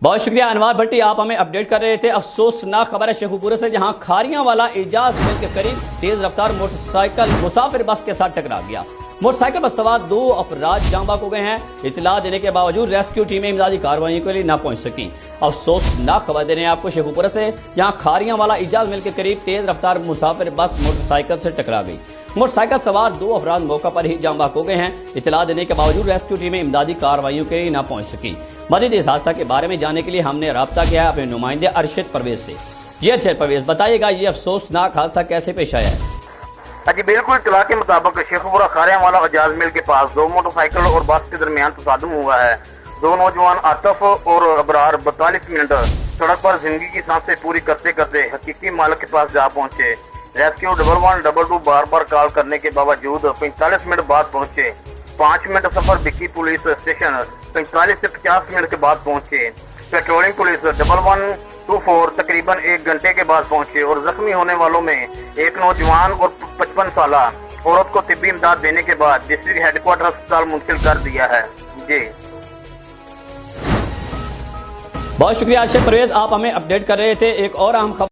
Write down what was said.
بہت شکریہ انوار بھٹی، آپ ہمیں اپڈیٹ کر رہے تھے۔ افسوسناک خبر ہے شیخوپورہ سے، جہاں کھاریاں والا اعجاز مل کے قریب تیز رفتار موٹر سائیکل مسافر بس کے ساتھ ٹکرا گیا۔ موٹر سائیکل پر سوار 2 افراد جاں بحق ہو گئے ہیں۔ اطلاع دینے کے باوجود ریسکیو ٹیمیں امدادی کارروائیوں کے لیے نہ پہنچ سکیں۔ افسوسناک خبر دے رہے ہیں آپ کو شیخوپورہ سے، جہاں کھاریاں والا اعجاز مل کے قریب تیز رفتار مسافر بس موٹر سائیکل سے ٹکرا گئی۔ موٹر سائیکل سوار 2 افراد موقع پر ہی جاں بحق ہو گئے ہیں۔ اطلاع دینے کے باوجود ریسکیو ٹیمیں امدادی کارروائیوں کے لیے نہ پہنچ سکیں۔ مزید اس حادثہ کے بارے میں جاننے کے لیے ہم نے رابطہ کیا ہے اپنے نمائندے ارشد پرویز سے۔ جی ارشد پرویز، بتائیے گا یہ افسوسناک حادثہ کیسے پیش آیا ہے؟ جی بالکل، اطلاع کے مطابق شیخوپورہ کھاریاں والا اعجاز مل کے پاس 2 موٹر سائیکل اور بس کے درمیان تصادم ہوا ہے۔ 2 نوجوان عاطف اور ابرار 42 منٹ سڑک پر زندگی کی سانسیں پوری کرتے کرتے حقیقی مالک کے پاس جا پہنچے۔ ریسکیو 1122 بار بار کال کرنے کے باوجود 45 منٹ بعد پہنچے۔ 5 منٹ سفر بکی پولیس اسٹیشن 45 سے 50 منٹ کے بعد پہنچے۔ پیٹرولنگ پولیس 1124 تقریباً 1 گھنٹے کے بعد پہنچے اور زخمی ہونے والوں میں ایک نوجوان اور 55 سالہ عورت کو طبی امداد دینے کے بعد ڈسٹرکٹ ہیڈ کوارٹر اسپتال منتقل کر دیا ہے۔ جی بہت شکریہ ارشد پرویز، آپ ہمیں اپڈیٹ کر رہے تھے۔ ایک اور اہم خبر